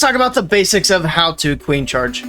let's talk about the basics of how to queen charge.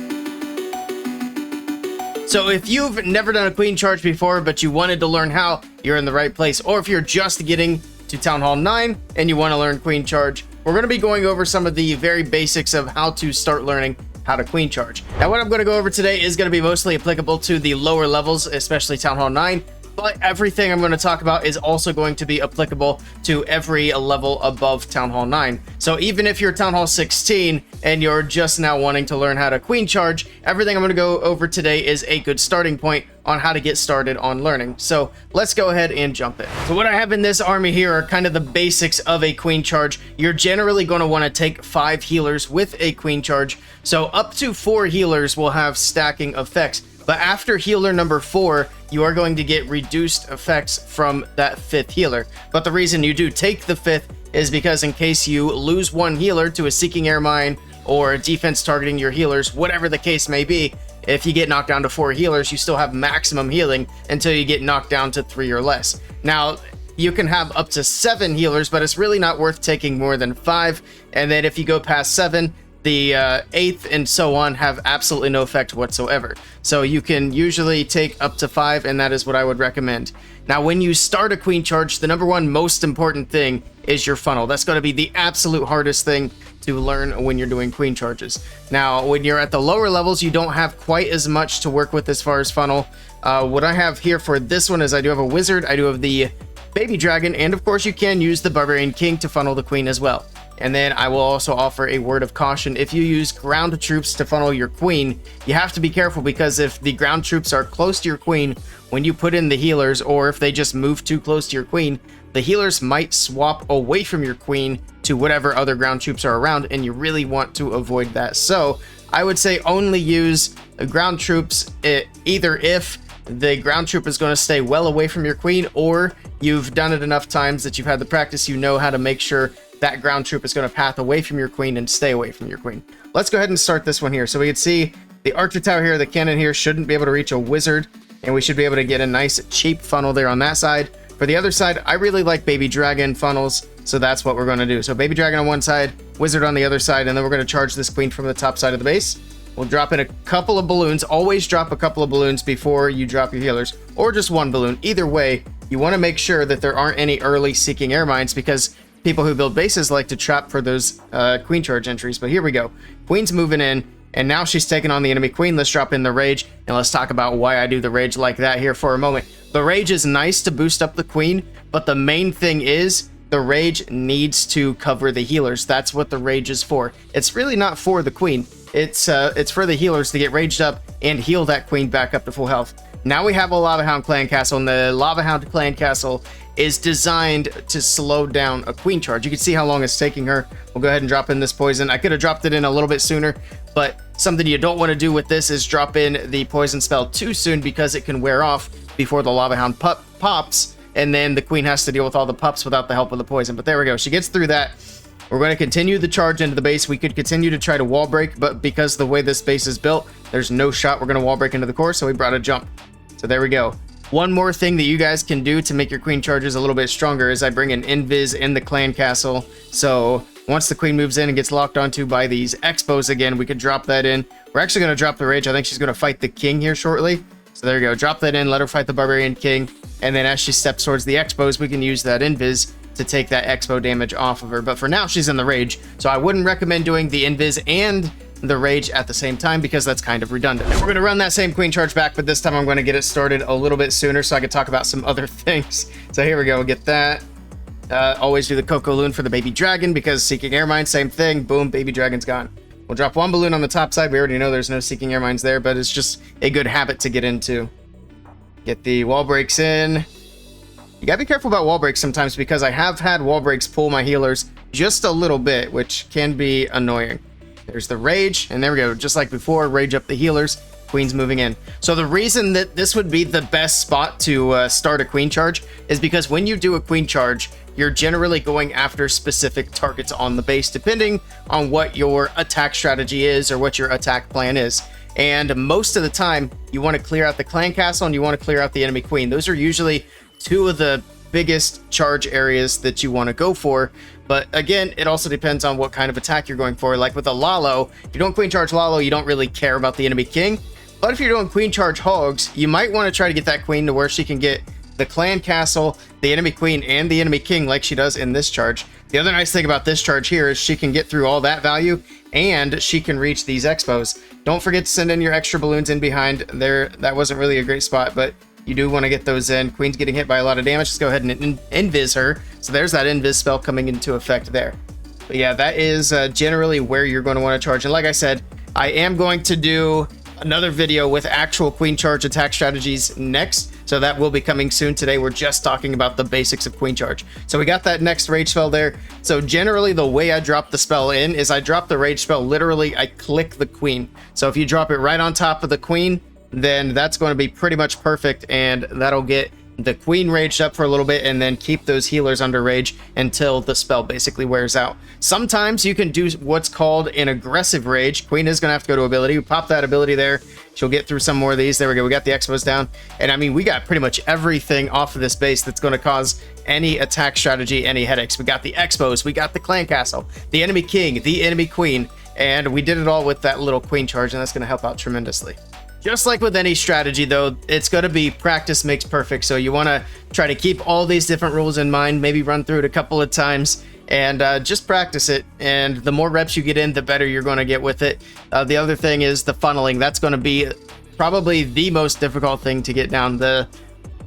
So if you've never done a queen charge before, but you wanted to learn how, you're in the right place. Or if you're just getting to Town Hall 9 and you want to learn queen charge, we're going to be going over some of the very basics of how to start learning how to queen charge. Now, what I'm going to go over today is going to be mostly applicable to the lower levels, especially Town Hall 9. But everything I'm going to talk about is also going to be applicable to every level above Town Hall 9. So even if you're Town Hall 16 and you're just now wanting to learn how to queen charge, everything I'm going to go over today is a good starting point on how to get started on learning. So let's go ahead and jump in. So what I have in this army here are kind of the basics of a queen charge. You're generally going to want to take 5 healers with a queen charge. So up to 4 healers will have stacking effects. But after healer number 4, you are going to get reduced effects from that 5th healer. But the reason you do take the 5th is because in case you lose 1 healer to a Seeking Air Mine or a defense targeting your healers, whatever the case may be, if you get knocked down to 4 healers, you still have maximum healing until you get knocked down to 3 or less. Now, you can have up to 7 healers, but it's really not worth taking more than 5. And then if you go past 7, the 8th and so on have absolutely no effect whatsoever. So you can usually take up to 5, and that is what I would recommend. Now, when you start a queen charge, the number one most important thing is your funnel. That's going to be the absolute hardest thing to learn when you're doing queen charges. Now, when you're at the lower levels, you don't have quite as much to work with as far as funnel. What I have here for this one is I do have a wizard, I do have the baby dragon, and of course you can use the barbarian king to funnel the queen as well. And then I will also offer a word of caution. If you use ground troops to funnel your queen, you have to be careful, because if the ground troops are close to your queen when you put in the healers, or if they just move too close to your queen, the healers might swap away from your queen to whatever other ground troops are around, and you really want to avoid that. So I would say only use ground troops either if the ground troop is going to stay well away from your queen, or you've done it enough times that you've had the practice, you know how to make sure that ground troop is going to path away from your queen and stay away from your queen. Let's go ahead and start this one here. So we can see the archer tower here, the cannon here shouldn't be able to reach a wizard, and we should be able to get a nice cheap funnel there on that side. For the other side, I really like baby dragon funnels, so that's what we're going to do. So baby dragon on one side, wizard on the other side, and then we're going to charge this queen from the top side of the base. We'll drop in a couple of balloons. Always drop a couple of balloons before you drop your healers, or just one balloon. Either way, you want to make sure that there aren't any early Seeking Air Mines, because people who build bases like to trap for those queen charge entries. But here we go. Queen's moving in, and now she's taking on the enemy queen. Let's drop in the rage, and let's talk about why I do the rage like that here for a moment. The rage is nice to boost up the queen, but the main thing is the rage needs to cover the healers. That's what the rage is for. It's really not for the queen. It's for the healers to get raged up and heal that queen back up to full health. Now we have a Lava Hound clan castle, and the Lava Hound clan castle is designed to slow down a queen charge. You can see how long it's taking her. We'll go ahead and drop in this poison. I could have dropped it in a little bit sooner, but something you don't want to do with this is drop in the poison spell too soon, because it can wear off before the Lava Hound pops, and then the queen has to deal with all the pups without the help of the poison. But there we go. She gets through that. We're going to continue the charge into the base. We could continue to try to wall break, but because the way this base is built, there's no shot we're going to wall break into the core, so we brought a jump. So there we go. One more thing that you guys can do to make your queen charges a little bit stronger is I bring an invis in the clan castle. So once the queen moves in and gets locked onto by these expos again, we could drop that in. We're actually going to drop the rage. I think she's going to fight the king here shortly. So there you go. Drop that in, let her fight the barbarian king. And then as she steps towards the expos, we can use that invis to take that expo damage off of her. But for now, she's in the rage. So I wouldn't recommend doing the invis and the rage at the same time, because that's kind of redundant. We're going to run that same queen charge back, but this time I'm going to get it started a little bit sooner so I can talk about some other things. So here we go. We'll get that. Always do the Coco Loon for the baby dragon, because Seeking Air Mine, same thing. Boom, baby dragon's gone. We'll drop one balloon on the top side. We already know there's no Seeking Air Mines there, but it's just a good habit to get into. Get the wall breaks in. You gotta be careful about wall breaks sometimes, because I have had wall breaks pull my healers just a little bit, which can be annoying. There's the rage, and there we go. Just like before, rage up the healers. Queen's moving in. So the reason that this would be the best spot to start a queen charge is because when you do a queen charge, you're generally going after specific targets on the base, depending on what your attack strategy is or what your attack plan is. And most of the time, you want to clear out the clan castle and you want to clear out the enemy queen. Those are usually two of the biggest charge areas that you want to go for. But again, it also depends on what kind of attack you're going for. Like with a Lalo, if you don't queen charge Lalo, you don't really care about the enemy king. But if you're doing queen charge hogs, you might want to try to get that queen to where she can get the clan castle, the enemy queen, and the enemy king like she does in this charge. The other nice thing about this charge here is she can get through all that value and she can reach these expos. Don't forget to send in your extra balloons in behind there. That wasn't really a great spot, but you do want to get those in. Queen's getting hit by a lot of damage. Let's go ahead and invis her. So there's that invis spell coming into effect there. But yeah, that is generally where you're going to want to charge. And like I said, I am going to do another video with actual queen charge attack strategies next. So that will be coming soon. Today we're just talking about the basics of queen charge. So we got that next rage spell there. So generally the way I drop the spell in is I drop the rage spell, literally I click the queen. So if you drop it right on top of the queen, then that's going to be pretty much perfect, and that'll get the queen raged up for a little bit and then keep those healers under rage until the spell basically wears out. Sometimes you can do what's called an aggressive rage. Queen is going to have to go to ability. We pop that ability there. She'll get through some more of these. There we go. We got the expos down. And I mean, we got pretty much everything off of this base that's going to cause any attack strategy, any headaches. We got the expos. We got the clan castle, the enemy king, the enemy queen. And we did it all with that little queen charge, and that's going to help out tremendously. Just like with any strategy, though, it's going to be practice makes perfect. So you want to try to keep all these different rules in mind, maybe run through it a couple of times and just practice it. And the more reps you get in, the better you're going to get with it. The other thing is the funneling. That's going to be probably the most difficult thing to get down. The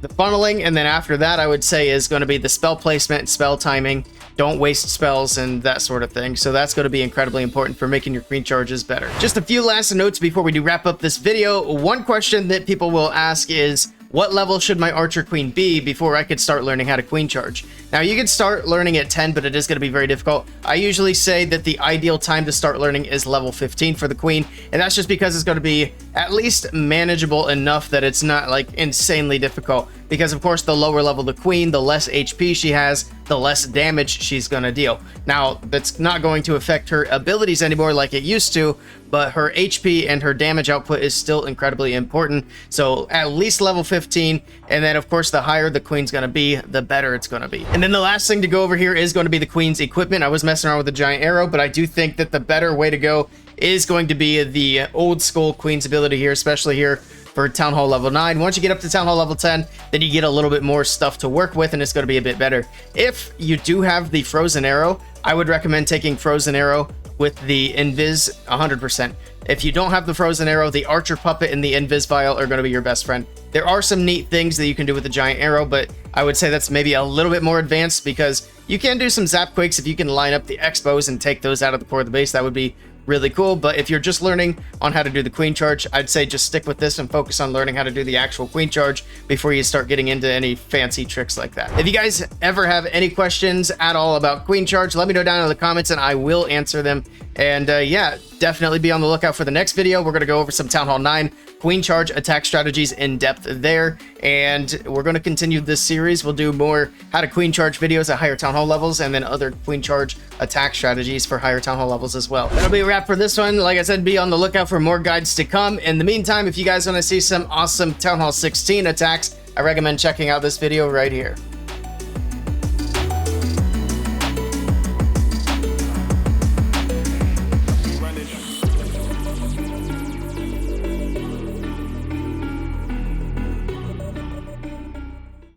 funneling, and then after that, I would say, is going to be the spell placement, spell timing. Don't waste spells and that sort of thing. So that's going to be incredibly important for making your queen charges better. Just a few last notes before we do wrap up this video. One question that people will ask is, what level should my archer queen be before I could start learning how to queen charge? Now you can start learning at 10, but it is going to be very difficult. I usually say that the ideal time to start learning is level 15 for the queen, and that's just because it's going to be at least manageable enough that it's not like insanely difficult. Because of course, the lower level the queen, the less HP she has, the less damage she's going to deal. Now that's not going to affect her abilities anymore like it used to, but her HP and her damage output is still incredibly important. So at least level 15, and then of course the higher the queen's going to be, the better it's going to be. And then the last thing to go over here is going to be the queen's equipment. I was messing around with the giant arrow, but I do think that the better way to go is going to be the old school queen's ability here, especially here for Town Hall level 9. Once you get up to Town Hall level 10, then you get a little bit more stuff to work with, and it's going to be a bit better. If you do have the frozen arrow, I would recommend taking frozen arrow with the invis 100%. If you don't have the frozen arrow, the archer puppet and the invis vial are going to be your best friend. There are some neat things that you can do with the giant arrow, but I would say that's maybe a little bit more advanced, because you can do some zap quakes if you can line up the expos and take those out of the core of the base. That would be really cool. But if you're just learning on how to do the queen charge, I'd say just stick with this and focus on learning how to do the actual queen charge before you start getting into any fancy tricks like that. If you guys ever have any questions at all about queen charge, let me know down in the comments and I will answer them. And yeah, definitely be on the lookout for the next video. We're going to go over some Town Hall 9 queen charge attack strategies in depth there, and we're going to continue this series. We'll do more how to queen charge videos at higher Town Hall levels, and then other queen charge attack strategies for higher Town Hall levels as well. That'll be a wrap for this one. Like I said, be on the lookout for more guides to come. In the meantime, if you guys want to see some awesome Town Hall 16 attacks, I recommend checking out this video right here.